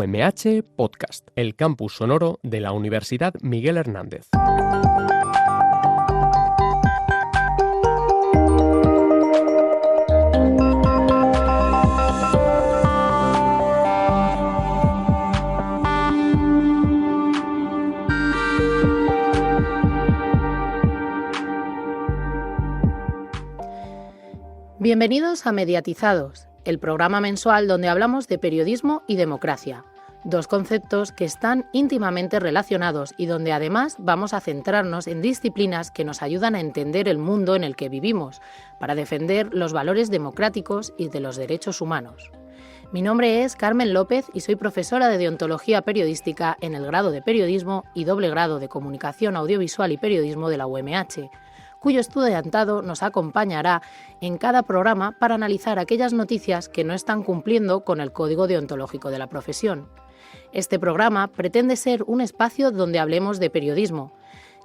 UMH Podcast, el campus sonoro de la Universidad Miguel Hernández. Bienvenidos a Mediatizados, el programa mensual donde hablamos de periodismo y democracia, dos conceptos que están íntimamente relacionados y donde además vamos a centrarnos en disciplinas que nos ayudan a entender el mundo en el que vivimos, para defender los valores democráticos y de los derechos humanos. Mi nombre es Carmen López y soy profesora de Deontología Periodística en el grado de Periodismo y doble grado de Comunicación Audiovisual y Periodismo de la UMH, cuyo estudiantado nos acompañará en cada programa para analizar aquellas noticias que no están cumpliendo con el código deontológico de la profesión. Este programa pretende ser un espacio donde hablemos de periodismo.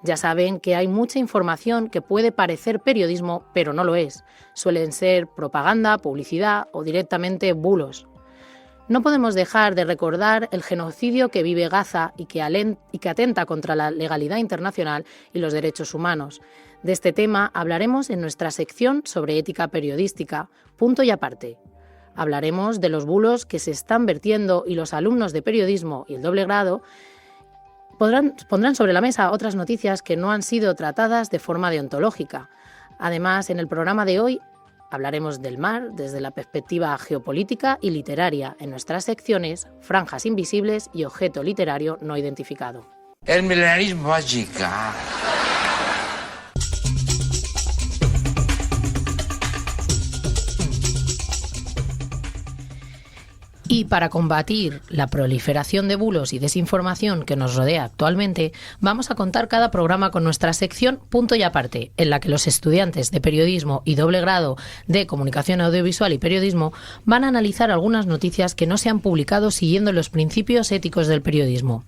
Ya saben que hay mucha información que puede parecer periodismo, pero no lo es. Suelen ser propaganda, publicidad o directamente bulos. No podemos dejar de recordar el genocidio que vive Gaza y que atenta contra la legalidad internacional y los derechos humanos. De este tema hablaremos en nuestra sección sobre ética periodística, punto y aparte. Hablaremos de los bulos que se están vertiendo y los alumnos de periodismo y el doble grado pondrán sobre la mesa otras noticias que no han sido tratadas de forma deontológica. Además, en el programa de hoy hablaremos del mar desde la perspectiva geopolítica y literaria en nuestras secciones Franjas Invisibles y Objeto Literario No Identificado. El milenarismo mágica. Y para combatir la proliferación de bulos y desinformación que nos rodea actualmente, vamos a contar cada programa con nuestra sección Punto y Aparte, en la que los estudiantes de periodismo y doble grado de Comunicación Audiovisual y Periodismo van a analizar algunas noticias que no se han publicado siguiendo los principios éticos del periodismo.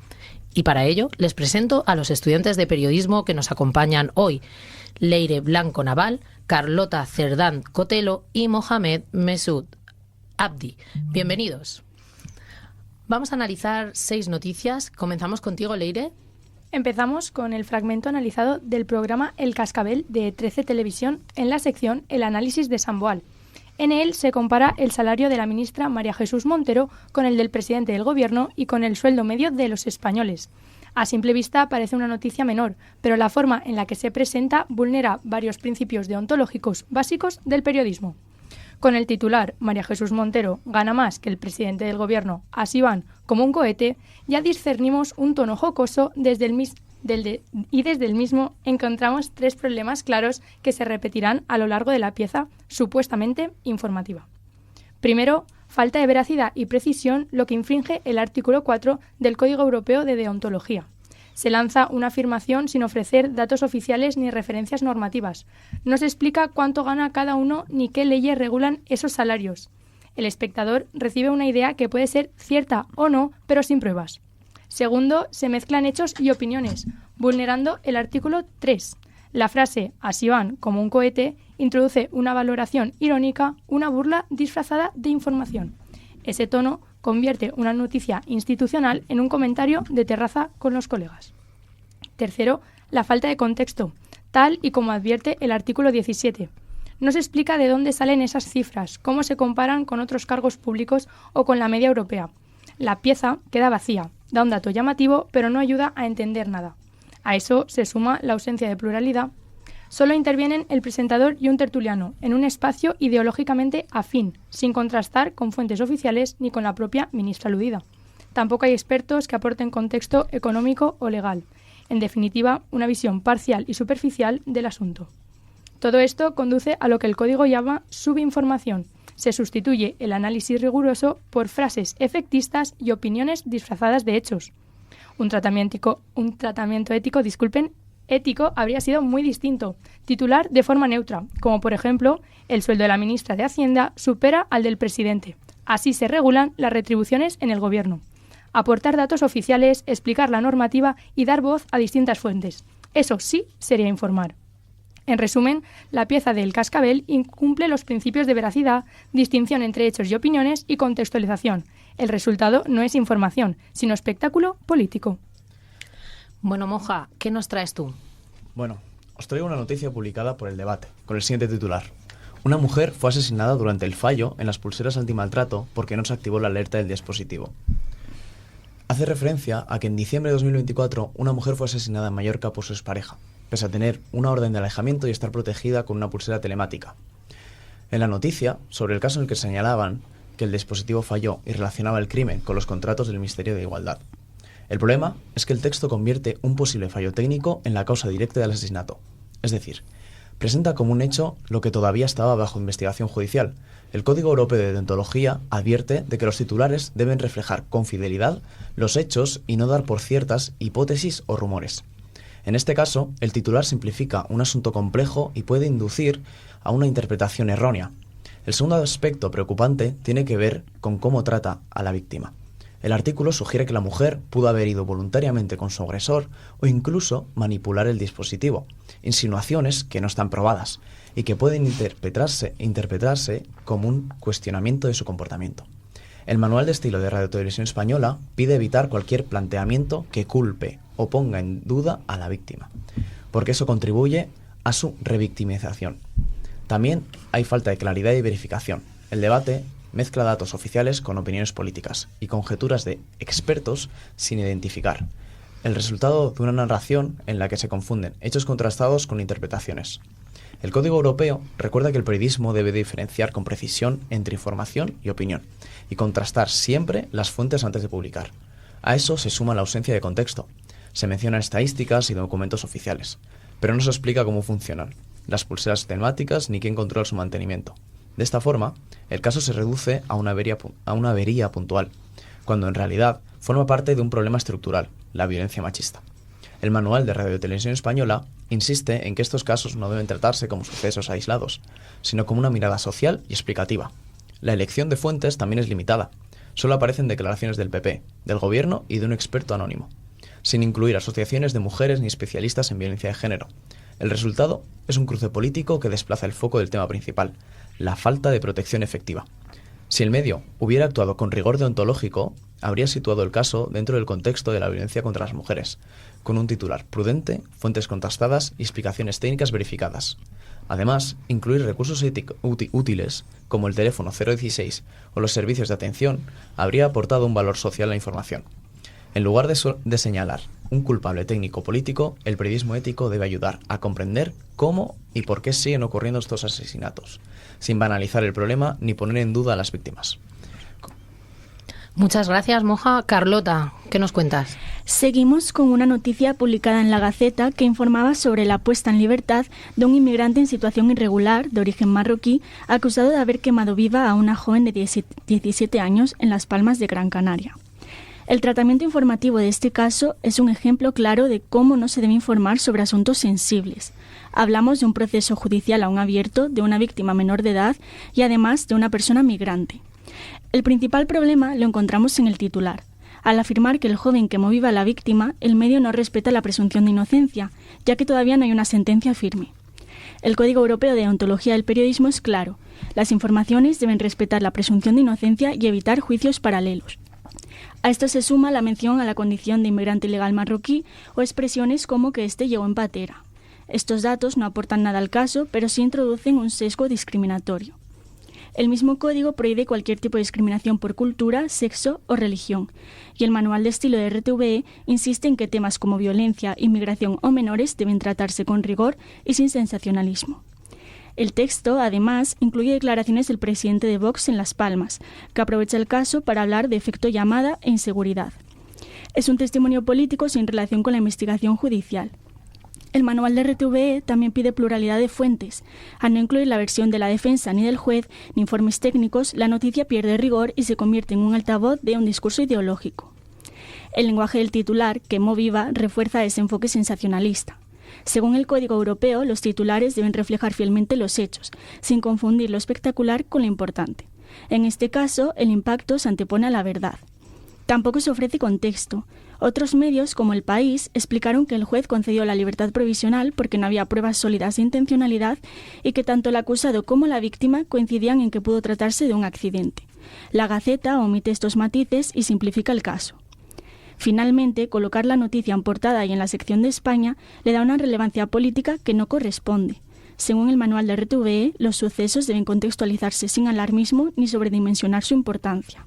Y para ello les presento a los estudiantes de periodismo que nos acompañan hoy: Leire Blanco Naval, Carlota Cerdán Cotelo y Mohamed Mesud Abdi. Bienvenidos. Vamos a analizar 6 noticias. Comenzamos contigo, Leire. Empezamos con el fragmento analizado del programa El Cascabel de 13 Televisión en la sección El análisis de Samboal. En él se compara el salario de la ministra María Jesús Montero con el del presidente del Gobierno y con el sueldo medio de los españoles. A simple vista parece una noticia menor, pero la forma en la que se presenta vulnera varios principios deontológicos básicos del periodismo. Con el titular María Jesús Montero gana más que el presidente del Gobierno, así van como un cohete, ya discernimos un tono jocoso y desde el mismo encontramos 3 problemas claros que se repetirán a lo largo de la pieza supuestamente informativa. Primero, falta de veracidad y precisión, lo que infringe el artículo 4 del Código Europeo de Deontología. Se lanza una afirmación sin ofrecer datos oficiales ni referencias normativas. No se explica cuánto gana cada uno ni qué leyes regulan esos salarios. El espectador recibe una idea que puede ser cierta o no, pero sin pruebas. Segundo, se mezclan hechos y opiniones, vulnerando el artículo 3. La frase «así van como un cohete» introduce una valoración irónica, una burla disfrazada de información. Ese tono convierte una noticia institucional en un comentario de terraza con los colegas. Tercero, la falta de contexto, tal y como advierte el artículo 17. No se explica de dónde salen esas cifras, cómo se comparan con otros cargos públicos o con la media europea. La pieza queda vacía, da un dato llamativo, pero no ayuda a entender nada. A eso se suma la ausencia de pluralidad. Solo intervienen el presentador y un tertuliano, en un espacio ideológicamente afín, sin contrastar con fuentes oficiales ni con la propia ministra aludida. Tampoco hay expertos que aporten contexto económico o legal. En definitiva, una visión parcial y superficial del asunto. Todo esto conduce a lo que el código llama subinformación. Se sustituye el análisis riguroso por frases efectistas y opiniones disfrazadas de hechos. Un tratamiento ético habría sido muy distinto. Titular de forma neutra, como por ejemplo, el sueldo de la ministra de Hacienda supera al del presidente. Así se regulan las retribuciones en el Gobierno. Aportar datos oficiales, explicar la normativa y dar voz a distintas fuentes. Eso sí sería informar. En resumen, la pieza del Cascabel incumple los principios de veracidad, distinción entre hechos y opiniones y contextualización. El resultado no es información, sino espectáculo político. Bueno, Moja, ¿qué nos traes tú? Bueno, os traigo una noticia publicada por El Debate, con el siguiente titular. Una mujer fue asesinada durante el fallo en las pulseras antimaltrato porque no se activó la alerta del dispositivo. Hace referencia a que en diciembre de 2024 una mujer fue asesinada en Mallorca por su expareja, pese a tener una orden de alejamiento y estar protegida con una pulsera telemática. En la noticia, sobre el caso en el que señalaban que el dispositivo falló y relacionaba el crimen con los contratos del Ministerio de Igualdad. El problema es que el texto convierte un posible fallo técnico en la causa directa del asesinato. Es decir, presenta como un hecho lo que todavía estaba bajo investigación judicial. El Código Europeo de Deontología advierte de que los titulares deben reflejar con fidelidad los hechos y no dar por ciertas hipótesis o rumores. En este caso, el titular simplifica un asunto complejo y puede inducir a una interpretación errónea. El segundo aspecto preocupante tiene que ver con cómo trata a la víctima. El artículo sugiere que la mujer pudo haber ido voluntariamente con su agresor o incluso manipular el dispositivo, insinuaciones que no están probadas y que pueden interpretarse como un cuestionamiento de su comportamiento. El Manual de Estilo de Radio Televisión Española pide evitar cualquier planteamiento que culpe o ponga en duda a la víctima, porque eso contribuye a su revictimización. También hay falta de claridad y verificación. El debate mezcla datos oficiales con opiniones políticas y conjeturas de expertos sin identificar. El resultado de una narración en la que se confunden hechos contrastados con interpretaciones. El Código Europeo recuerda que el periodismo debe diferenciar con precisión entre información y opinión y contrastar siempre las fuentes antes de publicar. A eso se suma la ausencia de contexto. Se mencionan estadísticas y documentos oficiales, pero no se explica cómo funcionan las pulseras telemáticas ni quién controla su mantenimiento. De esta forma, el caso se reduce a una avería puntual, cuando en realidad forma parte de un problema estructural, la violencia machista. El Manual de Radio Televisión Española insiste en que estos casos no deben tratarse como sucesos aislados, sino como una mirada social y explicativa. La elección de fuentes también es limitada. Solo aparecen declaraciones del PP, del Gobierno y de un experto anónimo, sin incluir asociaciones de mujeres ni especialistas en violencia de género. El resultado es un cruce político que desplaza el foco del tema principal, la falta de protección efectiva. Si el medio hubiera actuado con rigor deontológico, habría situado el caso dentro del contexto de la violencia contra las mujeres, con un titular prudente, fuentes contrastadas y explicaciones técnicas verificadas. Además, incluir recursos útiles, como el teléfono 016 o los servicios de atención, habría aportado un valor social a la información. En lugar de señalar un culpable técnico-político, el periodismo ético debe ayudar a comprender cómo y por qué siguen ocurriendo estos asesinatos, sin banalizar el problema ni poner en duda a las víctimas. Muchas gracias, Moja. Carlota, ¿qué nos cuentas? Seguimos con una noticia publicada en La Gaceta que informaba sobre la puesta en libertad de un inmigrante en situación irregular de origen marroquí acusado de haber quemado viva a una joven de 17 años en Las Palmas de Gran Canaria. El tratamiento informativo de este caso es un ejemplo claro de cómo no se debe informar sobre asuntos sensibles. Hablamos de un proceso judicial aún abierto, de una víctima menor de edad y además de una persona migrante. El principal problema lo encontramos en el titular. Al afirmar que el joven quemó viva a la víctima, el medio no respeta la presunción de inocencia, ya que todavía no hay una sentencia firme. El Código Europeo de Deontología del Periodismo es claro. Las informaciones deben respetar la presunción de inocencia y evitar juicios paralelos. A esto se suma la mención a la condición de inmigrante ilegal marroquí o expresiones como que éste llegó en patera. Estos datos no aportan nada al caso, pero sí introducen un sesgo discriminatorio. El mismo código prohíbe cualquier tipo de discriminación por cultura, sexo o religión, y el Manual de Estilo de RTVE insiste en que temas como violencia, inmigración o menores deben tratarse con rigor y sin sensacionalismo. El texto, además, incluye declaraciones del presidente de Vox en Las Palmas, que aprovecha el caso para hablar de efecto llamada e inseguridad. Es un testimonio político sin relación con la investigación judicial. El manual de RTVE también pide pluralidad de fuentes. Al no incluir la versión de la defensa ni del juez, ni informes técnicos, la noticia pierde rigor y se convierte en un altavoz de un discurso ideológico. El lenguaje del titular, quemó viva, refuerza ese enfoque sensacionalista. Según el Código Europeo, los titulares deben reflejar fielmente los hechos, sin confundir lo espectacular con lo importante. En este caso, el impacto se antepone a la verdad. Tampoco se ofrece contexto. Otros medios, como El País, explicaron que el juez concedió la libertad provisional porque no había pruebas sólidas de intencionalidad y que tanto el acusado como la víctima coincidían en que pudo tratarse de un accidente. La Gaceta omite estos matices y simplifica el caso. Finalmente, colocar la noticia en portada y en la sección de España le da una relevancia política que no corresponde. Según el manual de RTVE, los sucesos deben contextualizarse sin alarmismo ni sobredimensionar su importancia.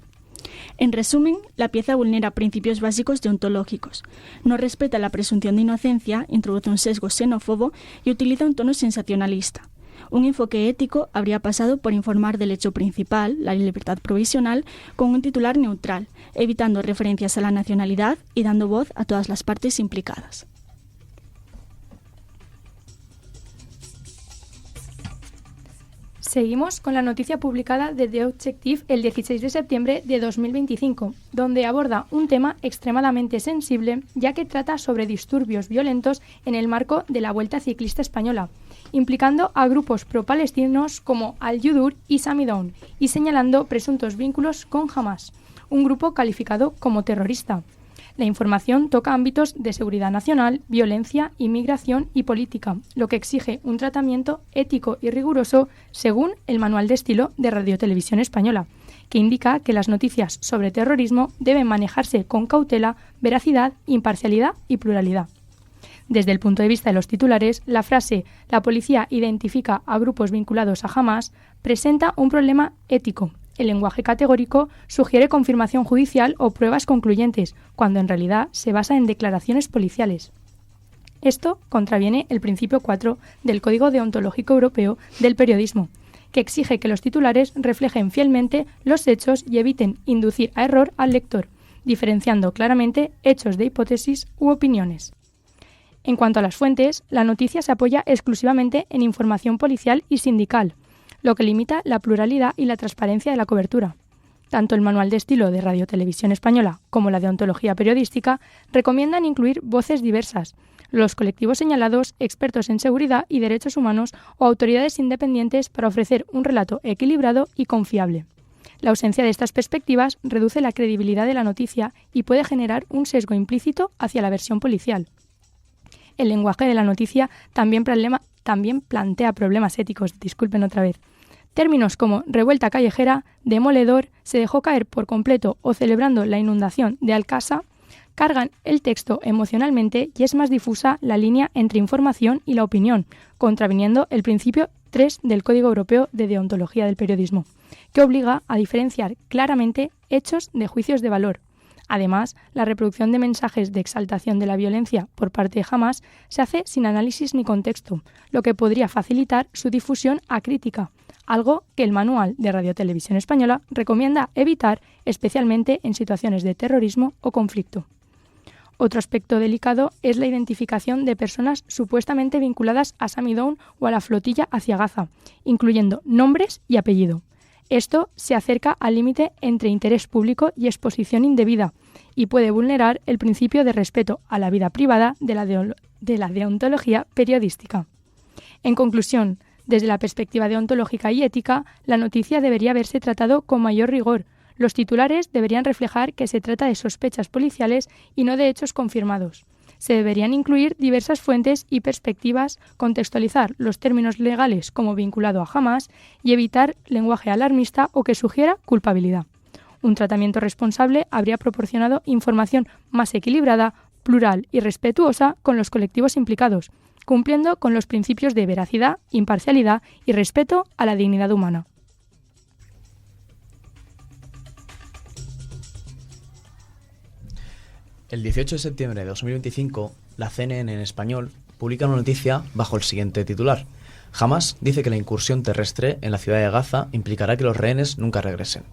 En resumen, la pieza vulnera principios básicos deontológicos, no respeta la presunción de inocencia, introduce un sesgo xenófobo y utiliza un tono sensacionalista. Un enfoque ético habría pasado por informar del hecho principal, la libertad provisional, con un titular neutral, evitando referencias a la nacionalidad y dando voz a todas las partes implicadas. Seguimos con la noticia publicada de The Objective el 16 de septiembre de 2025, donde aborda un tema extremadamente sensible, ya que trata sobre disturbios violentos en el marco de la Vuelta Ciclista Española, implicando a grupos pro-palestinos como Al-Yudur y Samidoun, y señalando presuntos vínculos con Hamas, un grupo calificado como terrorista. La información toca ámbitos de seguridad nacional, violencia, inmigración y política, lo que exige un tratamiento ético y riguroso según el Manual de Estilo de Radio-Televisión Española, que indica que las noticias sobre terrorismo deben manejarse con cautela, veracidad, imparcialidad y pluralidad. Desde el punto de vista de los titulares, la frase «La policía identifica a grupos vinculados a Hamas» presenta un problema ético. El lenguaje categórico sugiere confirmación judicial o pruebas concluyentes, cuando en realidad se basa en declaraciones policiales. Esto contraviene el principio 4 del Código Deontológico Europeo del Periodismo, que exige que los titulares reflejen fielmente los hechos y eviten inducir a error al lector, diferenciando claramente hechos de hipótesis u opiniones. En cuanto a las fuentes, la noticia se apoya exclusivamente en información policial y sindical, lo que limita la pluralidad y la transparencia de la cobertura. Tanto el Manual de Estilo de Radio-Televisión Española como la deontología periodística recomiendan incluir voces diversas, los colectivos señalados, expertos en seguridad y derechos humanos o autoridades independientes para ofrecer un relato equilibrado y confiable. La ausencia de estas perspectivas reduce la credibilidad de la noticia y puede generar un sesgo implícito hacia la versión policial. El lenguaje de la noticia también plantea problemas éticos. Disculpen otra vez. Términos como revuelta callejera, demoledor, se dejó caer por completo o celebrando la inundación de Alcasa cargan el texto emocionalmente y es más difusa la línea entre información y la opinión, contraviniendo el principio 3 del Código Europeo de Deontología del Periodismo, que obliga a diferenciar claramente hechos de juicios de valor. Además, la reproducción de mensajes de exaltación de la violencia por parte de Hamas se hace sin análisis ni contexto, lo que podría facilitar su difusión acrítica, algo que el Manual de Radio-Televisión Española recomienda evitar, especialmente en situaciones de terrorismo o conflicto. Otro aspecto delicado es la identificación de personas supuestamente vinculadas a Samidoun o a la flotilla hacia Gaza, incluyendo nombres y apellido. Esto se acerca al límite entre interés público y exposición indebida y puede vulnerar el principio de respeto a la vida privada de la deontología periodística. En conclusión, desde la perspectiva deontológica y ética, la noticia debería haberse tratado con mayor rigor. Los titulares deberían reflejar que se trata de sospechas policiales y no de hechos confirmados. Se deberían incluir diversas fuentes y perspectivas, contextualizar los términos legales como vinculado a Hamas y evitar lenguaje alarmista o que sugiera culpabilidad. Un tratamiento responsable habría proporcionado información más equilibrada, plural y respetuosa con los colectivos implicados, cumpliendo con los principios de veracidad, imparcialidad y respeto a la dignidad humana. El 18 de septiembre de 2025, la CNN en español publica una noticia bajo el siguiente titular. Hamas dice que la incursión terrestre en la ciudad de Gaza implicará que los rehenes nunca regresen.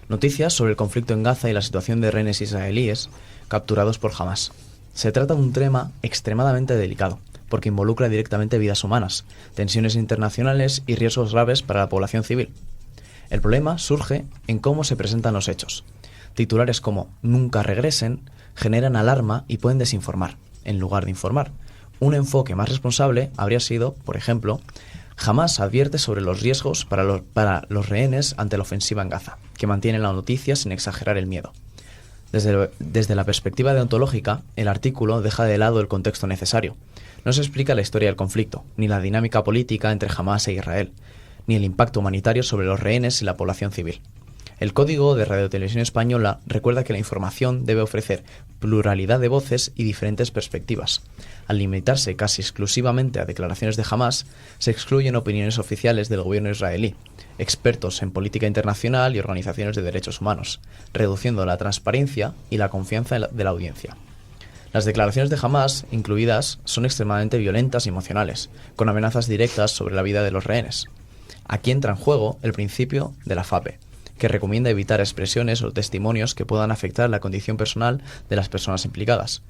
Noticias sobre el conflicto en Gaza y la situación de rehenes israelíes capturados por Hamas. Se trata de un tema extremadamente delicado, porque involucra directamente vidas humanas, tensiones internacionales y riesgos graves para la población civil. El problema surge en cómo se presentan los hechos. Titulares como «nunca regresen» generan alarma y pueden desinformar, en lugar de informar. Un enfoque más responsable habría sido, por ejemplo, Hamas advierte sobre los riesgos para los rehenes ante la ofensiva en Gaza, que mantiene la noticia sin exagerar el miedo. Desde la perspectiva deontológica, el artículo deja de lado el contexto necesario. No se explica la historia del conflicto, ni la dinámica política entre Hamás e Israel, ni el impacto humanitario sobre los rehenes y la población civil. El Código de Radiotelevisión Española recuerda que la información debe ofrecer pluralidad de voces y diferentes perspectivas. Al limitarse casi exclusivamente a declaraciones de Hamás, se excluyen opiniones oficiales del gobierno israelí, expertos en política internacional y organizaciones de derechos humanos, reduciendo la transparencia y la confianza de la audiencia. Las declaraciones de Hamás incluidas son extremadamente violentas y emocionales, con amenazas directas sobre la vida de los rehenes. Aquí entra en juego el principio de la FAPE, que recomienda evitar expresiones o testimonios que puedan afectar la condición personal de las personas implicadas.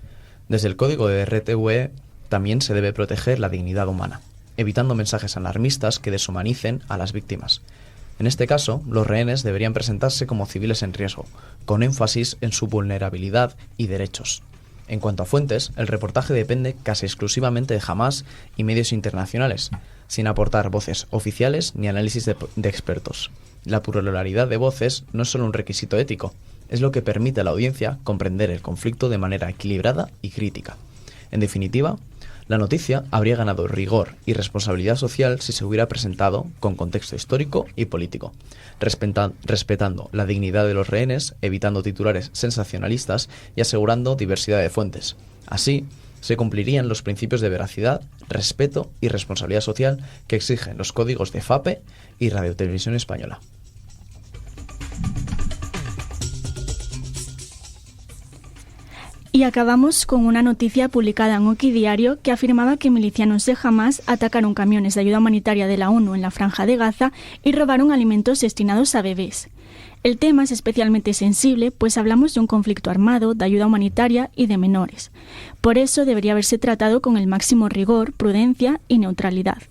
Desde el código de RTV también se debe proteger la dignidad humana, evitando mensajes alarmistas que deshumanicen a las víctimas. En este caso, los rehenes deberían presentarse como civiles en riesgo, con énfasis en su vulnerabilidad y derechos. En cuanto a fuentes, el reportaje depende casi exclusivamente de Hamás y medios internacionales, sin aportar voces oficiales ni análisis de expertos. La pluralidad de voces no es solo un requisito ético, es lo que permite a la audiencia comprender el conflicto de manera equilibrada y crítica. En definitiva, la noticia habría ganado rigor y responsabilidad social si se hubiera presentado con contexto histórico y político, respetando la dignidad de los rehenes, evitando titulares sensacionalistas y asegurando diversidad de fuentes. Así, se cumplirían los principios de veracidad, respeto y responsabilidad social que exigen los códigos de FAPE y Radiotelevisión Española. Y acabamos con una noticia publicada en Oki Diario que afirmaba que milicianos de Hamás atacaron camiones de ayuda humanitaria de la ONU en la Franja de Gaza y robaron alimentos destinados a bebés. El tema es especialmente sensible, pues hablamos de un conflicto armado, de ayuda humanitaria y de menores. Por eso debería haberse tratado con el máximo rigor, prudencia y neutralidad.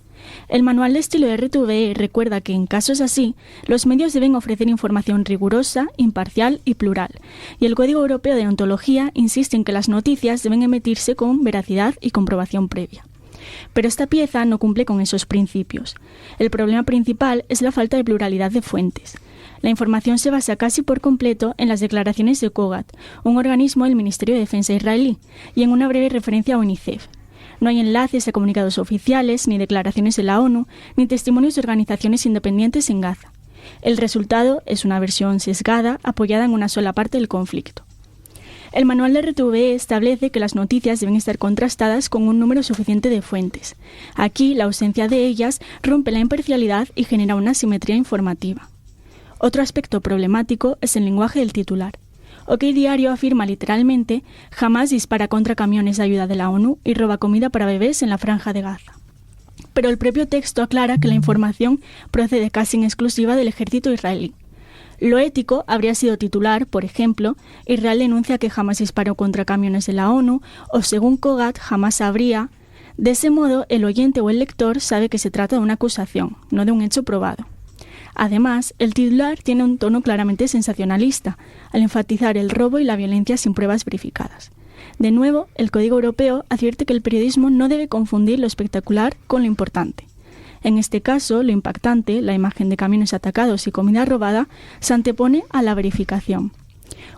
El manual de estilo de RTVE recuerda que en casos así, los medios deben ofrecer información rigurosa, imparcial y plural, y el Código Europeo de Deontología insiste en que las noticias deben emitirse con veracidad y comprobación previa. Pero esta pieza no cumple con esos principios. El problema principal es la falta de pluralidad de fuentes. La información se basa casi por completo en las declaraciones de COGAT, un organismo del Ministerio de Defensa israelí, y en una breve referencia a UNICEF. No hay enlaces a comunicados oficiales, ni declaraciones de la ONU, ni testimonios de organizaciones independientes en Gaza. El resultado es una versión sesgada apoyada en una sola parte del conflicto. El manual de RTVE establece que las noticias deben estar contrastadas con un número suficiente de fuentes. Aquí, la ausencia de ellas rompe la imparcialidad y genera una asimetría informativa. Otro aspecto problemático es el lenguaje del titular. OK Diario afirma literalmente: Hamás dispara contra camiones de ayuda de la ONU y roba comida para bebés en la Franja de Gaza. Pero el propio texto aclara que la información procede casi en exclusiva del ejército israelí. Lo ético habría sido titular, por ejemplo, Israel denuncia que Hamás disparó contra camiones de la ONU, o según COGAT, Hamás habría. De ese modo, el oyente o el lector sabe que se trata de una acusación, no de un hecho probado. Además, el titular tiene un tono claramente sensacionalista, al enfatizar el robo y la violencia sin pruebas verificadas. De nuevo, el Código Europeo advierte que el periodismo no debe confundir lo espectacular con lo importante. En este caso, lo impactante, la imagen de camiones atacados y comida robada, se antepone a la verificación.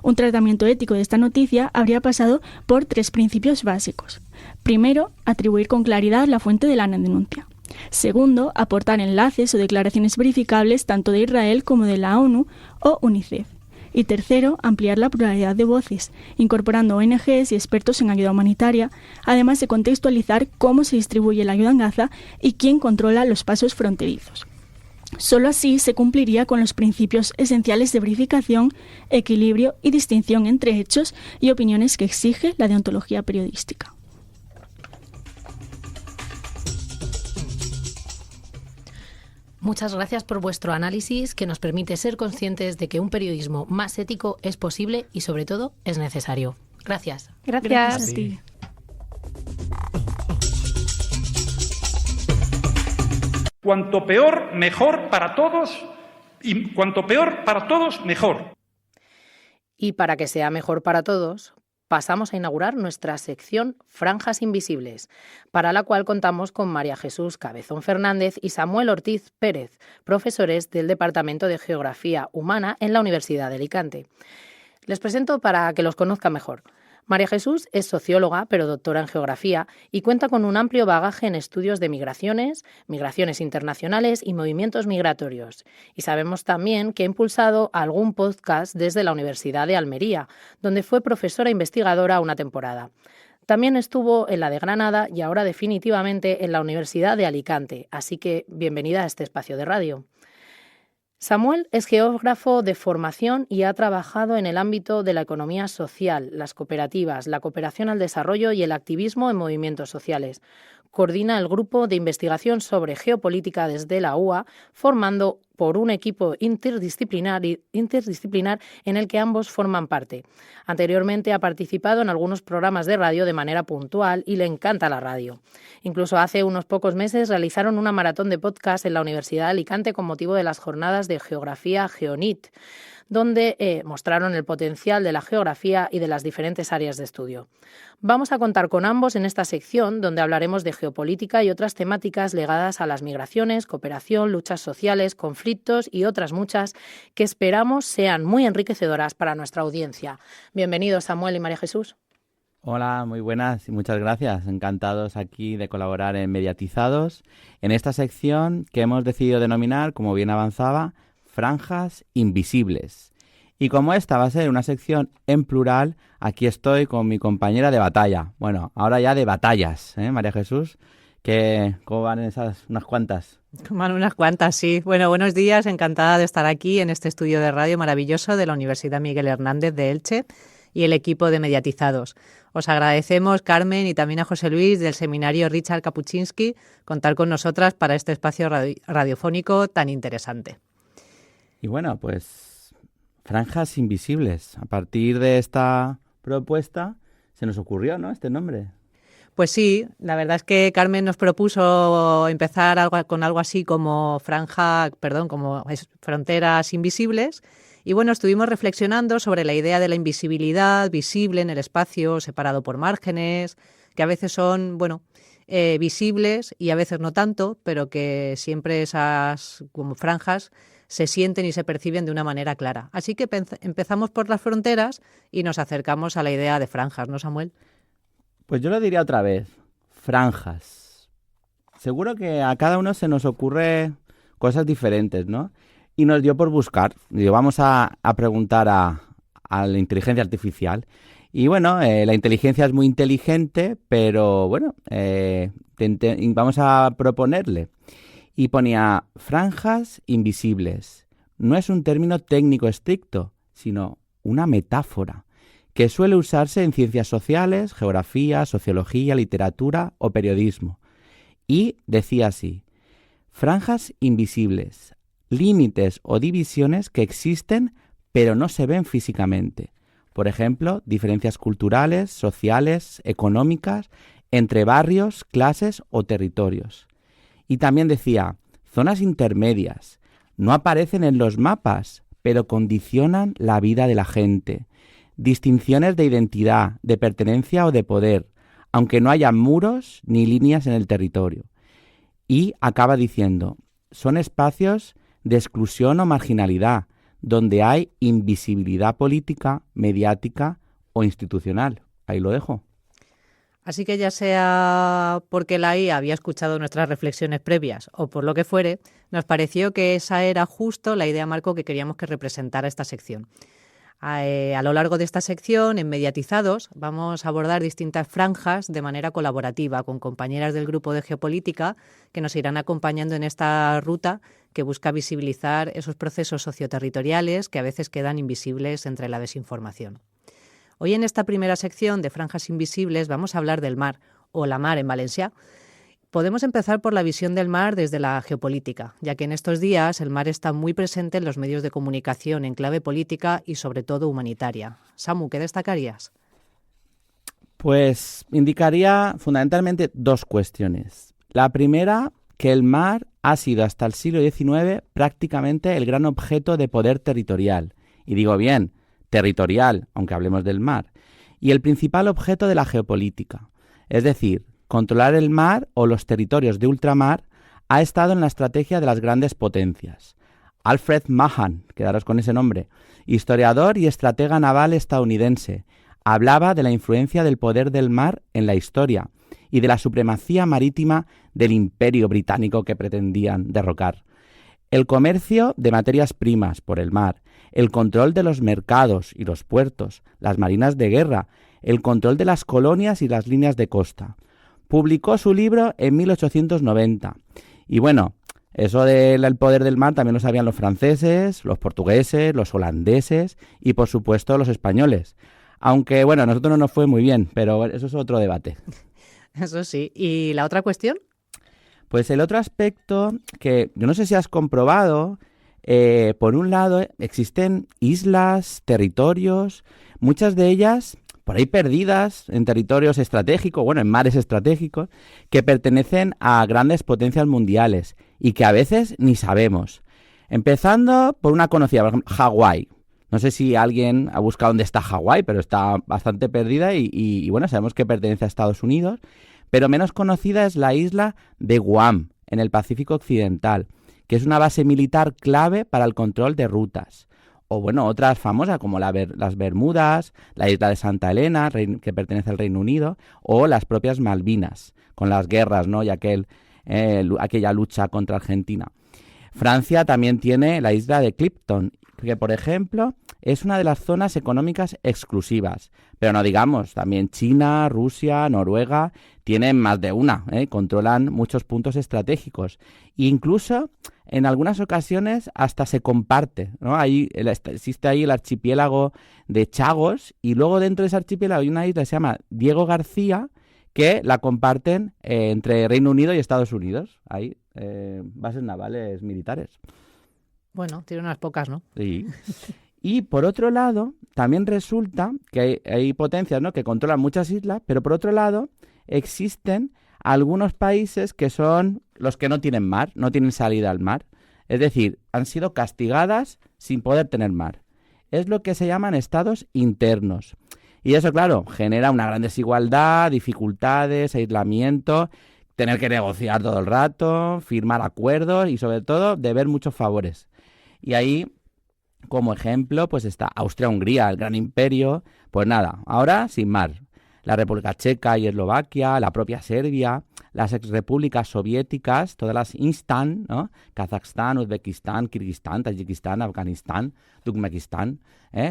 Un tratamiento ético de esta noticia habría pasado por 3 principios básicos. Primero, atribuir con claridad la fuente de la denuncia. Segundo, aportar enlaces o declaraciones verificables tanto de Israel como de la ONU o UNICEF. Y tercero, ampliar la pluralidad de voces, incorporando ONGs y expertos en ayuda humanitaria, además de contextualizar cómo se distribuye la ayuda en Gaza y quién controla los pasos fronterizos. Solo así se cumpliría con los principios esenciales de verificación, equilibrio y distinción entre hechos y opiniones que exige la deontología periodística. Muchas gracias por vuestro análisis, que nos permite ser conscientes de que un periodismo más ético es posible y, sobre todo, es necesario. Gracias. Gracias. A ti. Cuanto peor, mejor para todos, y cuanto peor para todos, mejor. Y para que sea mejor para todos, pasamos a inaugurar nuestra sección Franjas Invisibles, para la cual contamos con María Jesús Cabezón Fernández y Samuel Ortiz Pérez, profesores del Departamento de Geografía Humana en la Universidad de Alicante. Les presento para que los conozcan mejor. María Jesús es socióloga, pero doctora en geografía, y cuenta con un amplio bagaje en estudios de migraciones, migraciones internacionales y movimientos migratorios. Y sabemos también que ha impulsado algún podcast desde la Universidad de Almería, donde fue profesora investigadora una temporada. También estuvo en la de Granada y ahora definitivamente en la Universidad de Alicante, así que bienvenida a este espacio de radio. Samuel es geógrafo de formación y ha trabajado en el ámbito de la economía social, las cooperativas, la cooperación al desarrollo y el activismo en movimientos sociales. Coordina el grupo de investigación sobre geopolítica desde la UA, formando por un equipo interdisciplinar en el que ambos forman parte. Anteriormente ha participado en algunos programas de radio de manera puntual y le encanta la radio. Incluso hace unos pocos meses realizaron una maratón de podcast en la Universidad de Alicante con motivo de las jornadas de geografía GeoNIT, donde mostraron el potencial de la geografía y de las diferentes áreas de estudio. Vamos a contar con ambos en esta sección, donde hablaremos de geopolítica y otras temáticas ligadas a las migraciones, cooperación, luchas sociales, conflictos y otras muchas que esperamos sean muy enriquecedoras para nuestra audiencia. Bienvenidos, Samuel y María Jesús. Hola, muy buenas y muchas gracias. Encantados aquí de colaborar en Mediatizados, en esta sección que hemos decidido denominar, como bien avanzaba, Franjas Invisibles. Y como esta va a ser una sección en plural, aquí estoy con mi compañera de batalla. Bueno, ahora ya de batallas, María Jesús. ¿Cómo van esas unas cuantas? Van unas cuantas, sí. Bueno, buenos días. Encantada de estar aquí en este estudio de radio maravilloso de la Universidad Miguel Hernández de Elche y el equipo de Mediatizados. Os agradecemos, Carmen, y también a José Luis del seminario Richard Kapuczynski, contar con nosotras para este espacio radiofónico tan interesante. Y bueno, pues Franjas Invisibles. A partir de esta propuesta se nos ocurrió, ¿no?, este nombre. Pues sí, la verdad es que Carmen nos propuso empezar con algo así como como fronteras invisibles. Y bueno, estuvimos reflexionando sobre la idea de la invisibilidad visible en el espacio, separado por márgenes, que a veces son, visibles y a veces no tanto, pero que siempre esas como franjas se sienten y se perciben de una manera clara. Así que empezamos por las fronteras y nos acercamos a la idea de franjas, ¿no, Samuel? Pues yo lo diría otra vez, franjas. Seguro que a cada uno se nos ocurre cosas diferentes, ¿no? Y nos dio por buscar. Vamos a preguntar a la inteligencia artificial. Y bueno, la inteligencia es muy inteligente, pero bueno, vamos a proponerle. Y ponía franjas invisibles. No es un término técnico estricto, sino una metáfora que suele usarse en ciencias sociales, geografía, sociología, literatura o periodismo. Y decía así: franjas invisibles, límites o divisiones que existen pero no se ven físicamente. Por ejemplo, diferencias culturales, sociales, económicas, entre barrios, clases o territorios. Y también decía, zonas intermedias, no aparecen en los mapas, pero condicionan la vida de la gente. Distinciones de identidad, de pertenencia o de poder, aunque no haya muros ni líneas en el territorio. Y acaba diciendo, son espacios de exclusión o marginalidad, donde hay invisibilidad política, mediática o institucional. Ahí lo dejo. Así que ya sea porque la IA había escuchado nuestras reflexiones previas o por lo que fuere, nos pareció que esa era justo la idea marco que queríamos que representara esta sección. A lo largo de esta sección, en Mediatizados, vamos a abordar distintas franjas de manera colaborativa con compañeras del grupo de geopolítica que nos irán acompañando en esta ruta que busca visibilizar esos procesos socioterritoriales que a veces quedan invisibles entre la desinformación. Hoy en esta primera sección de Franjas Invisibles vamos a hablar del mar, o la mar en valencià. Podemos empezar por la visión del mar desde la geopolítica, ya que en estos días el mar está muy presente en los medios de comunicación en clave política y sobre todo humanitaria. Samu, ¿qué destacarías? Pues indicaría fundamentalmente dos cuestiones. La primera, que el mar ha sido hasta el siglo XIX prácticamente el gran objeto de poder territorial. Y digo bien, territorial, aunque hablemos del mar, y el principal objeto de la geopolítica. Es decir, controlar el mar o los territorios de ultramar ha estado en la estrategia de las grandes potencias. Alfred Mahan, quedaros con ese nombre, historiador y estratega naval estadounidense, hablaba de la influencia del poder del mar en la historia y de la supremacía marítima del Imperio Británico que pretendían derrocar. El comercio de materias primas por el mar, el control de los mercados y los puertos, las marinas de guerra, el control de las colonias y las líneas de costa. Publicó su libro en 1890. Y bueno, eso del poder del mar también lo sabían los franceses, los portugueses, los holandeses y por supuesto los españoles. Aunque bueno, a nosotros no nos fue muy bien, pero eso es otro debate. Eso sí. ¿Y la otra cuestión? Pues el otro aspecto que yo no sé si has comprobado, por un lado existen islas, territorios, muchas de ellas por ahí perdidas en territorios estratégicos, bueno, en mares estratégicos, que pertenecen a grandes potencias mundiales y que a veces ni sabemos. Empezando por una conocida, por ejemplo, Hawái. No sé si alguien ha buscado dónde está Hawái, pero está bastante perdida y bueno, sabemos que pertenece a Estados Unidos, pero menos conocida es la isla de Guam, en el Pacífico Occidental, que es una base militar clave para el control de rutas. O bueno, otras famosas como las Bermudas, la isla de Santa Elena, que pertenece al Reino Unido, o las propias Malvinas, con las guerras, ¿no? Y aquella lucha contra Argentina. Francia también tiene la isla de Clipton, que por ejemplo es una de las zonas económicas exclusivas. Pero no digamos, también China, Rusia, Noruega tienen más de una, controlan muchos puntos estratégicos. E incluso en algunas ocasiones hasta se comparte, ¿no? Existe ahí el archipiélago de Chagos y luego dentro de ese archipiélago hay una isla que se llama Diego García que la comparten entre Reino Unido y Estados Unidos. Hay bases navales militares. Bueno, tiene unas pocas, ¿no? Sí. Y por otro lado, también resulta que hay potencias, ¿no?, que controlan muchas islas, pero por otro lado existen algunos países que son los que no tienen mar, no tienen salida al mar. Es decir, han sido castigadas sin poder tener mar. Es lo que se llaman estados internos. Y eso, claro, genera una gran desigualdad, dificultades, aislamiento, tener que negociar todo el rato, firmar acuerdos y sobre todo deber muchos favores. Y ahí, como ejemplo, pues está Austria-Hungría, el gran imperio. Pues nada, ahora sin mar. La República Checa y Eslovaquia, la propia Serbia, las exrepúblicas soviéticas, todas las Instan, ¿no? Kazajstán, Uzbekistán, Kirguistán, Tayikistán, Afganistán, Turkmenistán,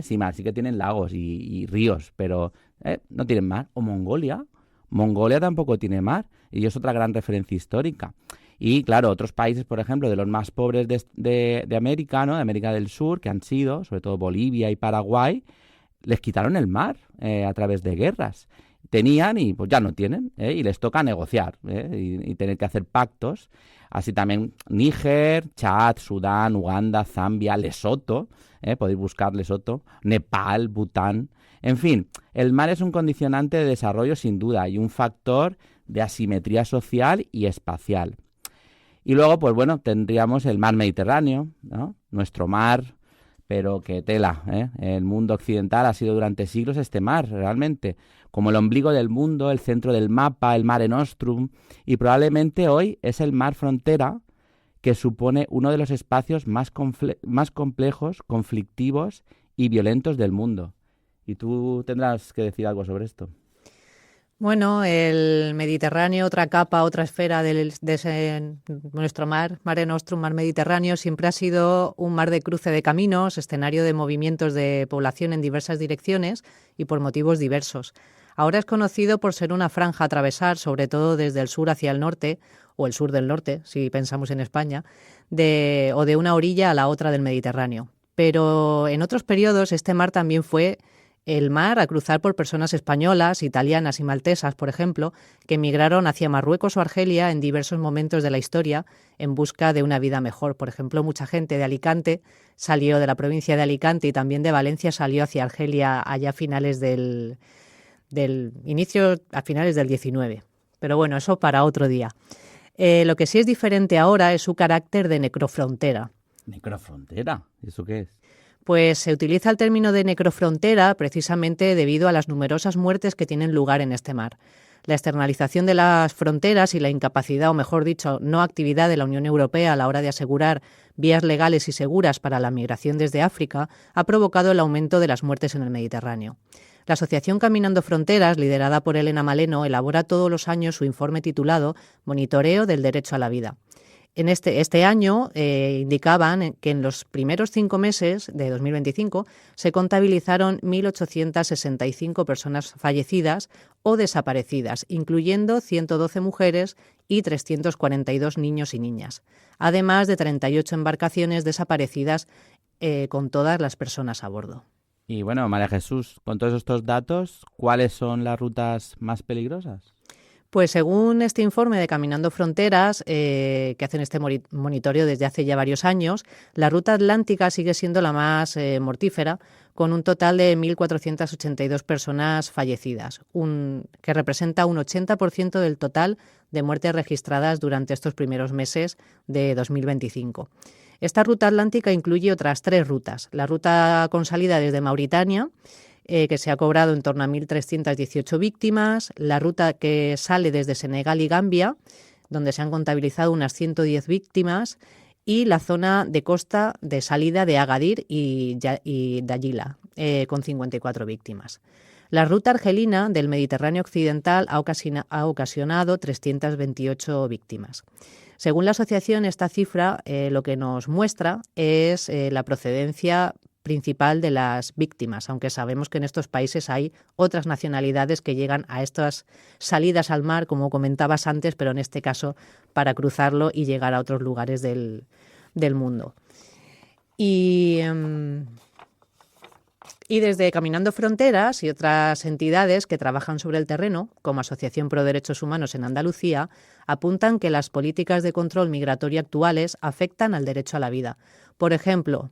sin mar, sí que tienen lagos y ríos, pero no tienen mar. O Mongolia. Mongolia tampoco tiene mar y es otra gran referencia histórica. Y claro, otros países, por ejemplo, de los más pobres de América, ¿no?, de América del Sur, que han sido, sobre todo Bolivia y Paraguay, les quitaron el mar a través de guerras. Tenían y pues ya no tienen, y les toca negociar y tener que hacer pactos. Así también Níger, Chad, Sudán, Uganda, Zambia, Lesoto, podéis buscar Lesoto, Nepal, Bután. En fin, el mar es un condicionante de desarrollo sin duda y un factor de asimetría social y espacial. Y luego, pues bueno, tendríamos el mar Mediterráneo, ¿no?, nuestro mar, pero que tela, El mundo occidental ha sido durante siglos este mar, realmente, como el ombligo del mundo, el centro del mapa, el Mare Nostrum, y probablemente hoy es el mar frontera que supone uno de los espacios más complejos, conflictivos y violentos del mundo. Y tú tendrás que decir algo sobre esto. Bueno, el Mediterráneo, otra capa, otra esfera de nuestro mar, Mare Nostrum, mar Mediterráneo, siempre ha sido un mar de cruce de caminos, escenario de movimientos de población en diversas direcciones y por motivos diversos. Ahora es conocido por ser una franja a atravesar, sobre todo desde el sur hacia el norte, o el sur del norte, si pensamos en España, o de una orilla a la otra del Mediterráneo. Pero en otros periodos este mar también fue el mar a cruzar por personas españolas, italianas y maltesas, por ejemplo, que emigraron hacia Marruecos o Argelia en diversos momentos de la historia en busca de una vida mejor. Por ejemplo, mucha gente de Alicante salió de la provincia de Alicante y también de Valencia salió hacia Argelia allá a finales del 19. Pero bueno, eso para otro día. Lo que sí es diferente ahora es su carácter de necrofrontera. ¿Necrofrontera? ¿Eso qué es? Pues se utiliza el término de necrofrontera precisamente debido a las numerosas muertes que tienen lugar en este mar. La externalización de las fronteras y la incapacidad, o mejor dicho, no actividad de la Unión Europea a la hora de asegurar vías legales y seguras para la migración desde África ha provocado el aumento de las muertes en el Mediterráneo. La asociación Caminando Fronteras, liderada por Elena Maleno, elabora todos los años su informe titulado Monitoreo del Derecho a la Vida. En este año indicaban que en los primeros 5 meses de 2025 se contabilizaron 1.865 personas fallecidas o desaparecidas, incluyendo 112 mujeres y 342 niños y niñas, además de 38 embarcaciones desaparecidas con todas las personas a bordo. Y bueno, María Jesús, con todos estos datos, ¿cuáles son las rutas más peligrosas? Pues según este informe de Caminando Fronteras, que hacen este monitoreo desde hace ya varios años, la ruta atlántica sigue siendo la más mortífera, con un total de 1.482 personas fallecidas, que representa un 80% del total de muertes registradas durante estos primeros meses de 2025. Esta ruta atlántica incluye otras 3 rutas. La ruta con salida desde Mauritania, que se ha cobrado en torno a 1.318 víctimas, la ruta que sale desde Senegal y Gambia, donde se han contabilizado unas 110 víctimas, y la zona de costa de salida de Agadir y Dajila, con 54 víctimas. La ruta argelina del Mediterráneo occidental ha ocasionado 328 víctimas. Según la asociación, esta cifra lo que nos muestra es la procedencia principal de las víctimas, aunque sabemos que en estos países hay otras nacionalidades que llegan a estas salidas al mar, como comentabas antes, pero en este caso para cruzarlo y llegar a otros lugares del mundo. Y desde Caminando Fronteras y otras entidades que trabajan sobre el terreno, como Asociación Pro Derechos Humanos en Andalucía, apuntan que las políticas de control migratorio actuales afectan al derecho a la vida. Por ejemplo,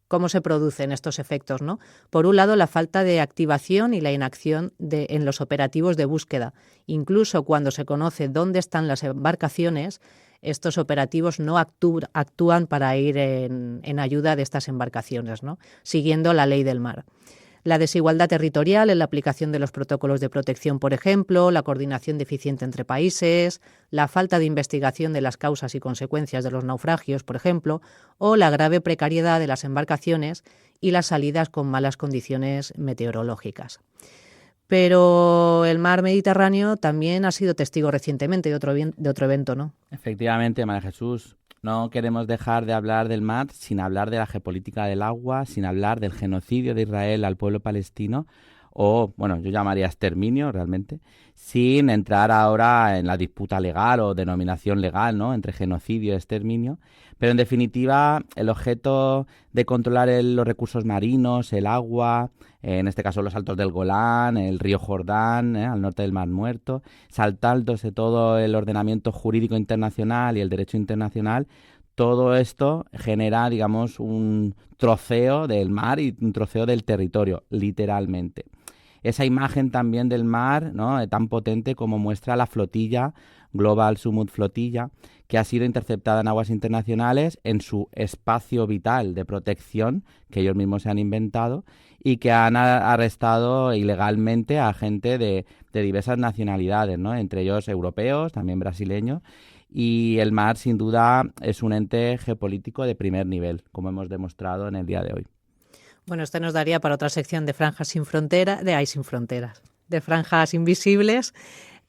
¿cómo se producen estos efectos, ¿no? Por un lado, la falta de activación y la inacción en los operativos de búsqueda. Incluso cuando se conoce dónde están las embarcaciones, estos operativos no actúan para ir en ayuda de estas embarcaciones, ¿no? Siguiendo la ley del mar. La desigualdad territorial en la aplicación de los protocolos de protección, por ejemplo, la coordinación deficiente entre países, la falta de investigación de las causas y consecuencias de los naufragios, por ejemplo, o la grave precariedad de las embarcaciones y las salidas con malas condiciones meteorológicas. Pero el mar Mediterráneo también ha sido testigo recientemente de otro evento, ¿no? Efectivamente, María Jesús. No queremos dejar de hablar del mar sin hablar de la geopolítica del agua, sin hablar del genocidio de Israel al pueblo palestino, o, bueno, yo llamaría exterminio realmente, sin entrar ahora en la disputa legal o denominación legal, ¿no?, entre genocidio y exterminio. Pero en definitiva, el objeto de controlar los recursos marinos, el agua, en este caso los altos del Golán, el río Jordán, al norte del Mar Muerto, saltándose todo el ordenamiento jurídico internacional y el derecho internacional, todo esto genera, digamos, un troceo del mar y un troceo del territorio, literalmente. Esa imagen también del mar, ¿no?, tan potente como muestra la flotilla, Global Summit Flotilla, que ha sido interceptada en aguas internacionales en su espacio vital de protección que ellos mismos se han inventado y que han arrestado ilegalmente a gente de diversas nacionalidades, ¿no?, entre ellos europeos, también brasileños. Y el mar, sin duda, es un ente geopolítico de primer nivel, como hemos demostrado en el día de hoy. Bueno, esto nos daría para otra sección de franjas sin fronteras, de franjas invisibles.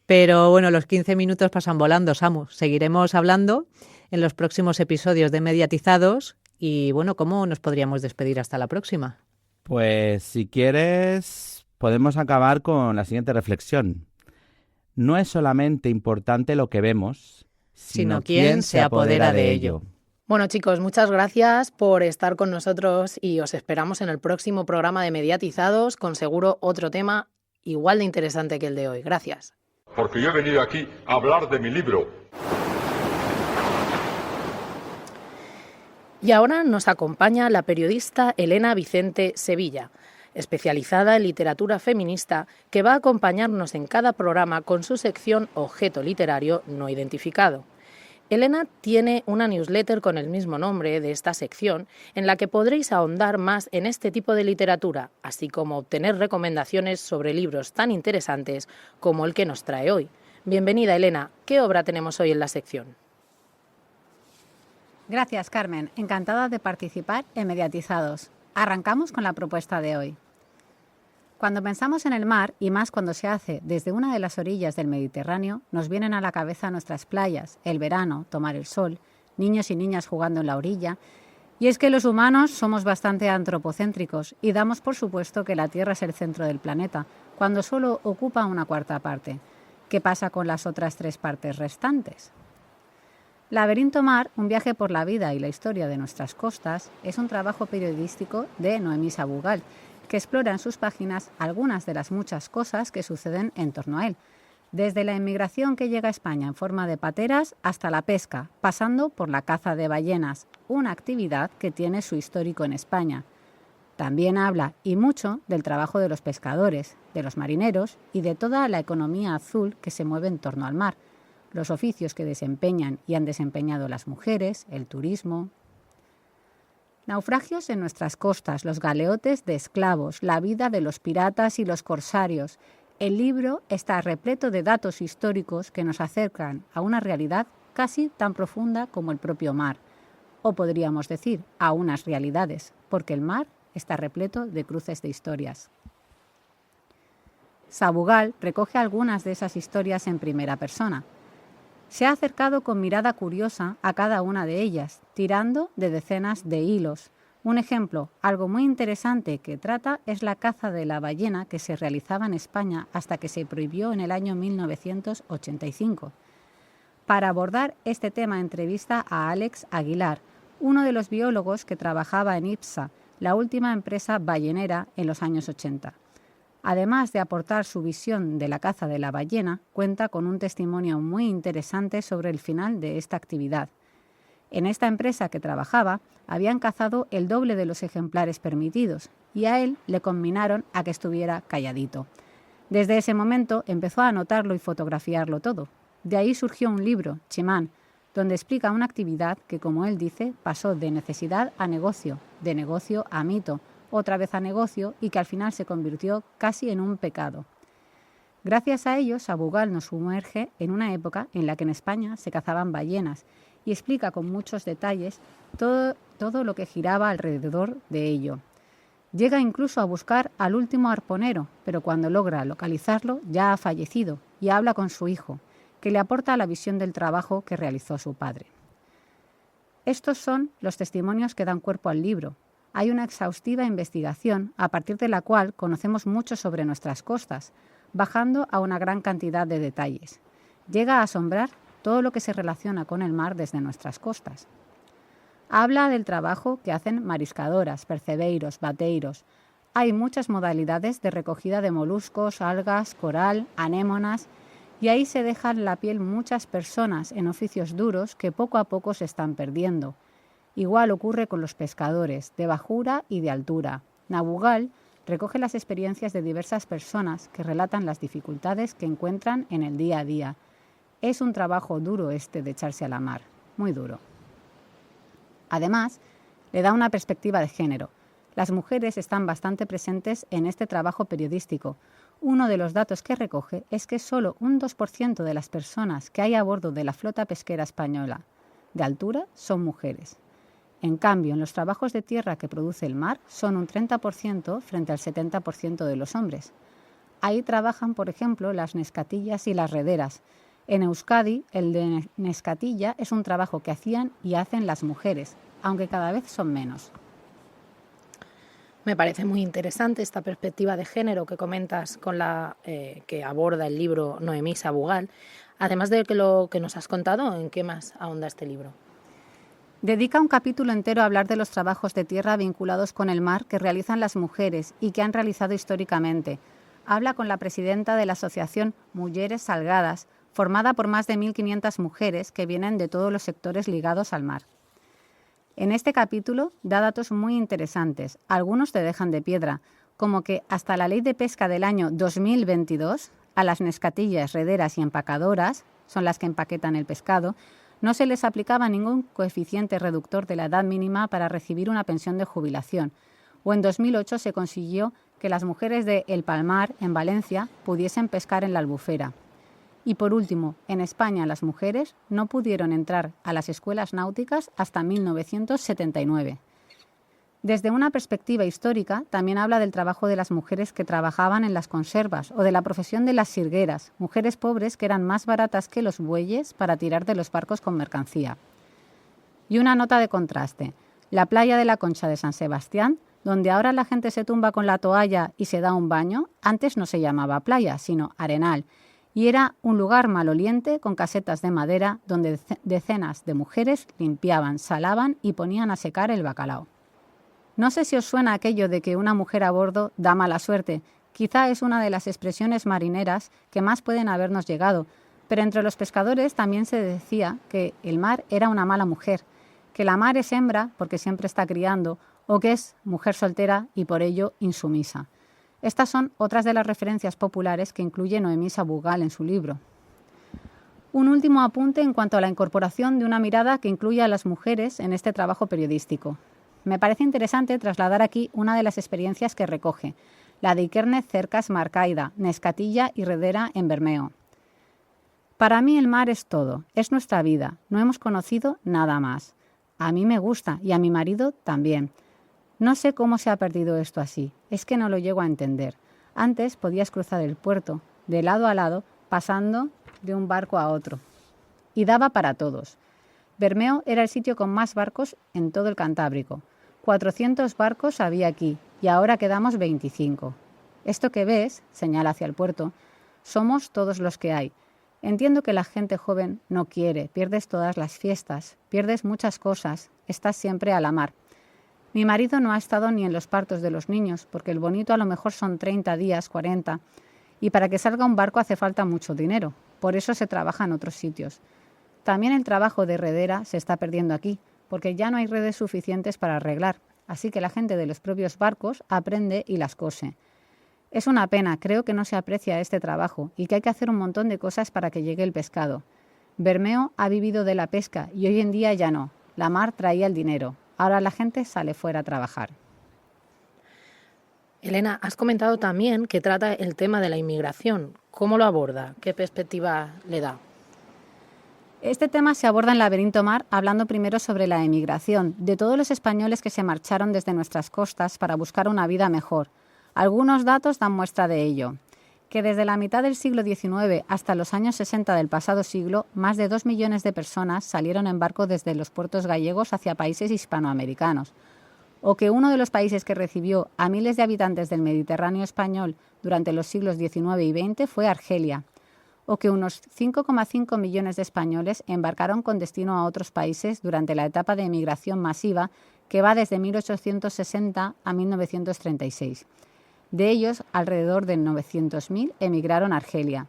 Pero bueno, los 15 minutos pasan volando, Samu. Seguiremos hablando en los próximos episodios de Mediatizados. Y bueno, ¿cómo nos podríamos despedir hasta la próxima? Pues si quieres, podemos acabar con la siguiente reflexión. No es solamente importante lo que vemos, sino quién se apodera de ello. Bueno, chicos, muchas gracias por estar con nosotros y os esperamos en el próximo programa de Mediatizados con seguro otro tema igual de interesante que el de hoy. Gracias. Porque yo he venido aquí a hablar de mi libro. Y ahora nos acompaña la periodista Elena Vicente Sevilla, especializada en literatura feminista, que va a acompañarnos en cada programa con su sección Objeto Literario No Identificado. Elena tiene una newsletter con el mismo nombre de esta sección, en la que podréis ahondar más en este tipo de literatura, así como obtener recomendaciones sobre libros tan interesantes como el que nos trae hoy. Bienvenida, Elena. ¿Qué obra tenemos hoy en la sección? Gracias, Carmen. Encantada de participar en Mediatizados. Arrancamos con la propuesta de hoy. Cuando pensamos en el mar, y más cuando se hace desde una de las orillas del Mediterráneo, nos vienen a la cabeza nuestras playas, el verano, tomar el sol, niños y niñas jugando en la orilla. Y es que los humanos somos bastante antropocéntricos y damos por supuesto que la Tierra es el centro del planeta, cuando solo ocupa una cuarta parte. ¿Qué pasa con las otras 3 partes restantes? Laberinto Mar, un viaje por la vida y la historia de nuestras costas, es un trabajo periodístico de Noemí Sabugal, que explora en sus páginas algunas de las muchas cosas que suceden en torno a él, desde la inmigración que llega a España en forma de pateras hasta la pesca, pasando por la caza de ballenas, una actividad que tiene su histórico en España. También habla, y mucho, del trabajo de los pescadores, de los marineros y de toda la economía azul que se mueve en torno al mar, los oficios que desempeñan y han desempeñado las mujeres, el turismo. Naufragios en nuestras costas, los galeotes de esclavos, la vida de los piratas y los corsarios. El libro está repleto de datos históricos que nos acercan a una realidad casi tan profunda como el propio mar. O podríamos decir, a unas realidades, porque el mar está repleto de cruces de historias. Sabugal recoge algunas de esas historias en primera persona. Se ha acercado con mirada curiosa a cada una de ellas, tirando de decenas de hilos. Un ejemplo, algo muy interesante que trata es la caza de la ballena que se realizaba en España hasta que se prohibió en el año 1985. Para abordar este tema entrevista a Alex Aguilar, uno de los biólogos que trabajaba en IPSA, la última empresa ballenera en los años 80. Además de aportar su visión de la caza de la ballena, cuenta con un testimonio muy interesante sobre el final de esta actividad. En esta empresa que trabajaba, habían cazado el doble de los ejemplares permitidos y a él le conminaron a que estuviera calladito. Desde ese momento empezó a anotarlo y fotografiarlo todo. De ahí surgió un libro, Chimán, donde explica una actividad que, como él dice, pasó de necesidad a negocio, de negocio a mito, otra vez a negocio y que al final se convirtió casi en un pecado. Gracias a ello, Sabugal nos sumerge en una época en la que en España se cazaban ballenas y explica con muchos detalles todo lo que giraba alrededor de ello. Llega incluso a buscar al último arponero, pero cuando logra localizarlo ya ha fallecido y habla con su hijo, que le aporta la visión del trabajo que realizó su padre. Estos son los testimonios que dan cuerpo al libro. Hay una exhaustiva investigación a partir de la cual conocemos mucho sobre nuestras costas, bajando a una gran cantidad de detalles. Llega a asombrar todo lo que se relaciona con el mar desde nuestras costas. Habla del trabajo que hacen mariscadoras, percebeiros, bateiros. Hay muchas modalidades de recogida de moluscos, algas, coral, anémonas, y ahí se dejan la piel muchas personas en oficios duros que poco a poco se están perdiendo. Igual ocurre con los pescadores, de bajura y de altura. Sabugal recoge las experiencias de diversas personas que relatan las dificultades que encuentran en el día a día. Es un trabajo duro este de echarse a la mar, muy duro. Además, le da una perspectiva de género. Las mujeres están bastante presentes en este trabajo periodístico. Uno de los datos que recoge es que solo un 2% de las personas que hay a bordo de la flota pesquera española de altura son mujeres. En cambio, en los trabajos de tierra que produce el mar son un 30% frente al 70% de los hombres. Ahí trabajan, por ejemplo, las nescatillas y las rederas. En Euskadi, el de nescatilla es un trabajo que hacían y hacen las mujeres, aunque cada vez son menos. Me parece muy interesante esta perspectiva de género que comentas con la que aborda el libro Noemí Sabugal. Además de lo que nos has contado, ¿en qué más ahonda este libro? Dedica un capítulo entero a hablar de los trabajos de tierra vinculados con el mar que realizan las mujeres y que han realizado históricamente. Habla con la presidenta de la asociación Mujeres Salgadas, formada por más de 1.500 mujeres que vienen de todos los sectores ligados al mar. En este capítulo da datos muy interesantes, algunos te dejan de piedra, como que hasta la ley de pesca del año 2022, a las nescatillas, rederas y empacadoras, son las que empaquetan el pescado, No se les aplicaba ningún coeficiente reductor de la edad mínima para recibir una pensión de jubilación. O en 2008 se consiguió que las mujeres de El Palmar, en Valencia, pudiesen pescar en la Albufera. Y por último, en España las mujeres no pudieron entrar a las escuelas náuticas hasta 1979. Desde una perspectiva histórica, también habla del trabajo de las mujeres que trabajaban en las conservas o de la profesión de las sirgueras, mujeres pobres que eran más baratas que los bueyes para tirar de los barcos con mercancía. Y una nota de contraste, la playa de la Concha de San Sebastián, donde ahora la gente se tumba con la toalla y se da un baño, antes no se llamaba playa, sino arenal, y era un lugar maloliente con casetas de madera donde decenas de mujeres limpiaban, salaban y ponían a secar el bacalao. No sé si os suena aquello de que una mujer a bordo da mala suerte. Quizá es una de las expresiones marineras que más pueden habernos llegado, pero entre los pescadores también se decía que el mar era una mala mujer, que la mar es hembra porque siempre está criando, o que es mujer soltera y por ello insumisa. Estas son otras de las referencias populares que incluye Noemí Sabugal en su libro. Un último apunte en cuanto a la incorporación de una mirada que incluya a las mujeres en este trabajo periodístico. Me parece interesante trasladar aquí una de las experiencias que recoge, la de Ikerne Cercas Marcaida, Nescatilla y Redera en Bermeo. Para mí el mar es todo, es nuestra vida, no hemos conocido nada más. A mí me gusta y a mi marido también. No sé cómo se ha perdido esto así, es que no lo llego a entender. Antes podías cruzar el puerto, de lado a lado, pasando de un barco a otro. Y daba para todos. Bermeo era el sitio con más barcos en todo el Cantábrico. 400 barcos había aquí y ahora quedamos 25. Esto que ves, señala hacia el puerto, somos todos los que hay. Entiendo que la gente joven no quiere, pierdes todas las fiestas, pierdes muchas cosas, estás siempre a la mar. Mi marido no ha estado ni en los partos de los niños, porque el bonito a lo mejor son 30 días, 40, y para que salga un barco hace falta mucho dinero, por eso se trabaja en otros sitios. También el trabajo de redera se está perdiendo aquí, porque ya no hay redes suficientes para arreglar, así que la gente de los propios barcos aprende y las cose. Es una pena, creo que no se aprecia este trabajo y que hay que hacer un montón de cosas para que llegue el pescado. Bermeo ha vivido de la pesca y hoy en día ya no. La mar traía el dinero. Ahora la gente sale fuera a trabajar. Elena, has comentado también que trata el tema de la inmigración. ¿Cómo lo aborda? ¿Qué perspectiva le da? Este tema se aborda en Laberinto Mar hablando primero sobre la emigración, de todos los españoles que se marcharon desde nuestras costas para buscar una vida mejor. Algunos datos dan muestra de ello. Que desde la mitad del siglo XIX hasta los años 60 del pasado siglo, más de 2 millones de personas salieron en barco desde los puertos gallegos hacia países hispanoamericanos. O que uno de los países que recibió a miles de habitantes del Mediterráneo español durante los siglos XIX y XX fue Argelia. O que unos 5,5 millones de españoles embarcaron con destino a otros países durante la etapa de emigración masiva que va desde 1860 a 1936. De ellos, alrededor de 900.000 emigraron a Argelia.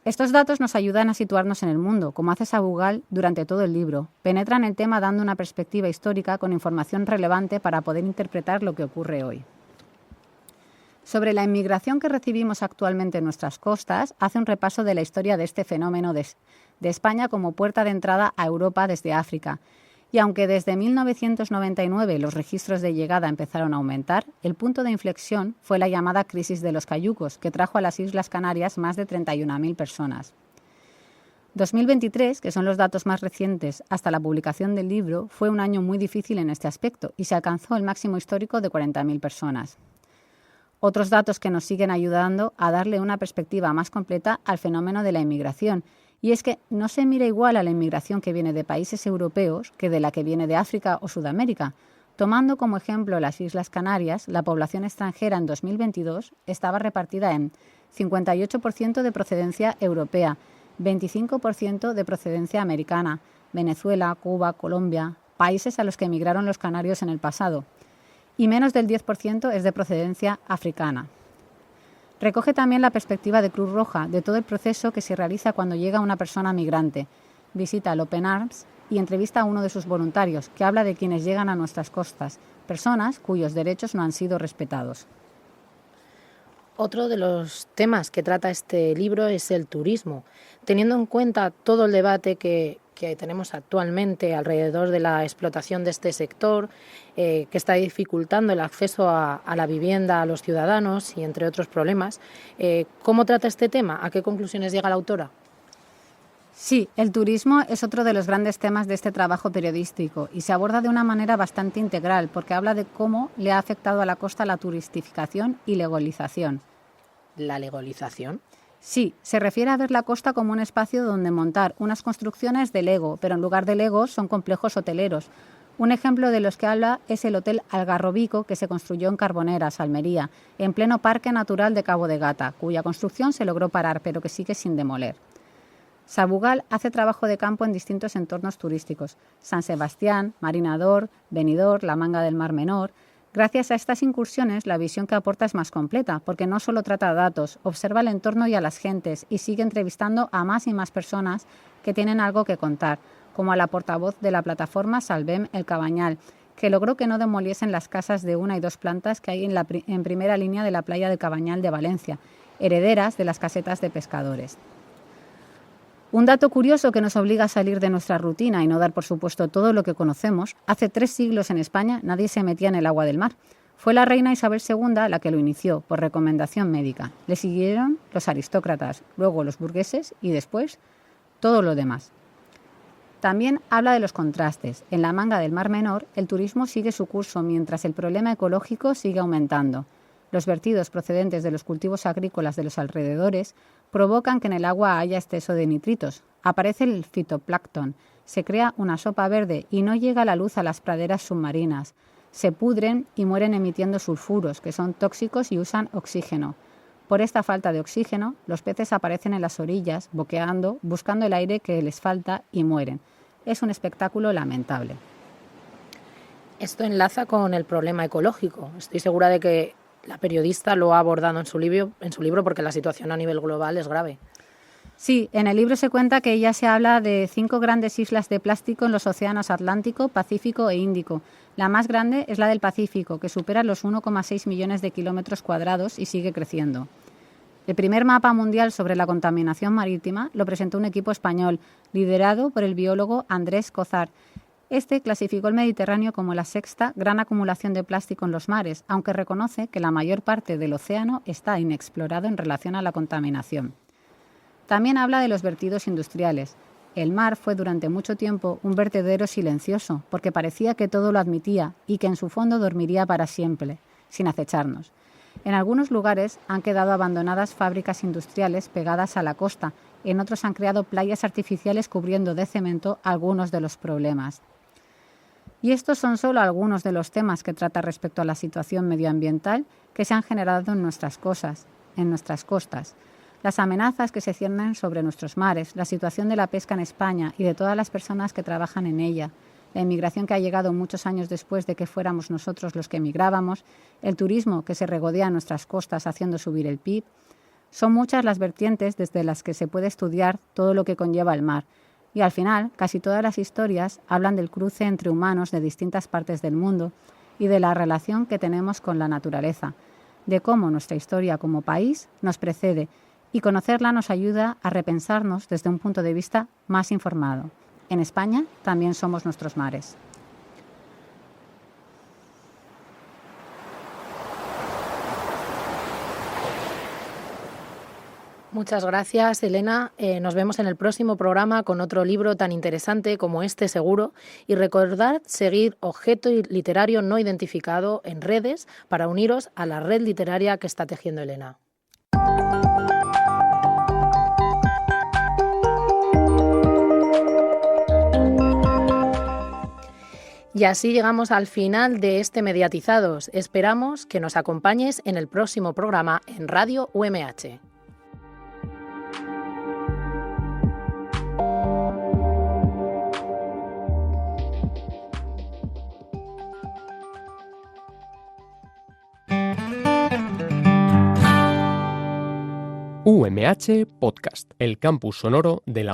Estos datos nos ayudan a situarnos en el mundo, como hace Sabugal durante todo el libro. Penetran el tema dando una perspectiva histórica con información relevante para poder interpretar lo que ocurre hoy. Sobre la inmigración que recibimos actualmente en nuestras costas, hace un repaso de la historia de este fenómeno de España como puerta de entrada a Europa desde África. Y aunque desde 1999 los registros de llegada empezaron a aumentar, el punto de inflexión fue la llamada crisis de los cayucos, que trajo a las Islas Canarias más de 31.000 personas. 2023, que son los datos más recientes hasta la publicación del libro, fue un año muy difícil en este aspecto y se alcanzó el máximo histórico de 40.000 personas. Otros datos que nos siguen ayudando a darle una perspectiva más completa al fenómeno de la inmigración. Y es que no se mira igual a la inmigración que viene de países europeos que de la que viene de África o Sudamérica. Tomando como ejemplo las Islas Canarias, la población extranjera en 2022 estaba repartida en 58% de procedencia europea, 25% de procedencia americana, Venezuela, Cuba, Colombia, países a los que emigraron los canarios en el pasado, y menos del 10% es de procedencia africana. Recoge también la perspectiva de Cruz Roja de todo el proceso que se realiza cuando llega una persona migrante. Visita el Open Arms y entrevista a uno de sus voluntarios, que habla de quienes llegan a nuestras costas, personas cuyos derechos no han sido respetados. Otro de los temas que trata este libro es el turismo. Teniendo en cuenta todo el debate que tenemos actualmente alrededor de la explotación de este sector, que está dificultando el acceso a la vivienda a los ciudadanos y entre otros problemas, ¿cómo trata este tema? ¿A qué conclusiones llega la autora? Sí, el turismo es otro de los grandes temas de este trabajo periodístico y se aborda de una manera bastante integral porque habla de cómo le ha afectado a la costa la turistificación y legalización. ¿La legalización? Sí, se refiere a ver la costa como un espacio donde montar unas construcciones de Lego, pero en lugar de Legos son complejos hoteleros. Un ejemplo de los que habla es el Hotel Algarrobico, que se construyó en Carboneras, Almería, en pleno Parque Natural de Cabo de Gata, cuya construcción se logró parar, pero que sigue sin demoler. Sabugal hace trabajo de campo en distintos entornos turísticos: San Sebastián, Marina d'Or, Benidorm, la Manga del Mar Menor. Gracias a estas incursiones, la visión que aporta es más completa, porque no solo trata datos, observa el entorno y a las gentes y sigue entrevistando a más y más personas que tienen algo que contar, como a la portavoz de la plataforma Salvem El Cabanyal, que logró que no demoliesen las casas de 1 y 2 plantas que hay en primera línea de la playa del Cabanyal de Valencia, herederas de las casetas de pescadores. Un dato curioso que nos obliga a salir de nuestra rutina y no dar por supuesto todo lo que conocemos: hace 3 siglos en España nadie se metía en el agua del mar. Fue la reina Isabel II la que lo inició, por recomendación médica. Le siguieron los aristócratas, luego los burgueses y después todo lo demás. También habla de los contrastes. En la Manga del Mar Menor, el turismo sigue su curso mientras el problema ecológico sigue aumentando. Los vertidos procedentes de los cultivos agrícolas de los alrededores provocan que en el agua haya exceso de nitritos. Aparece el fitoplancton, se crea una sopa verde y no llega la luz a las praderas submarinas. Se pudren y mueren emitiendo sulfuros, que son tóxicos y usan oxígeno. Por esta falta de oxígeno, los peces aparecen en las orillas, boqueando, buscando el aire que les falta y mueren. Es un espectáculo lamentable. Esto enlaza con el problema ecológico. Estoy segura de que la periodista lo ha abordado en su libro porque la situación a nivel global es grave. Sí, en el libro se cuenta que ya se habla de 5 grandes islas de plástico en los océanos Atlántico, Pacífico e Índico. La más grande es la del Pacífico, que supera los 1,6 millones de kilómetros cuadrados y sigue creciendo. El primer mapa mundial sobre la contaminación marítima lo presentó un equipo español, liderado por el biólogo Andrés Cozar. Este clasificó el Mediterráneo como la 6ª gran acumulación de plástico en los mares, aunque reconoce que la mayor parte del océano está inexplorado en relación a la contaminación. También habla de los vertidos industriales. El mar fue durante mucho tiempo un vertedero silencioso, porque parecía que todo lo admitía y que en su fondo dormiría para siempre, sin acecharnos. En algunos lugares han quedado abandonadas fábricas industriales pegadas a la costa, en otros han creado playas artificiales cubriendo de cemento algunos de los problemas. Y estos son solo algunos de los temas que trata respecto a la situación medioambiental que se han generado en nuestras costas, las amenazas que se ciernen sobre nuestros mares, la situación de la pesca en España y de todas las personas que trabajan en ella, la inmigración que ha llegado muchos años después de que fuéramos nosotros los que emigrábamos, el turismo que se regodea en nuestras costas haciendo subir el PIB. Son muchas las vertientes desde las que se puede estudiar todo lo que conlleva el mar. Y al final, casi todas las historias hablan del cruce entre humanos de distintas partes del mundo y de la relación que tenemos con la naturaleza, de cómo nuestra historia como país nos precede, y conocerla nos ayuda a repensarnos desde un punto de vista más informado. En España también somos nuestros mares. Muchas gracias, Elena. Nos vemos en el próximo programa con otro libro tan interesante como este, seguro. Y recordad seguir Objeto Literario No Identificado en redes para uniros a la red literaria que está tejiendo Elena. Y así llegamos al final de este Mediatizados. Esperamos que nos acompañes en el próximo programa en Radio UMH. UMH Podcast, el campus sonoro de la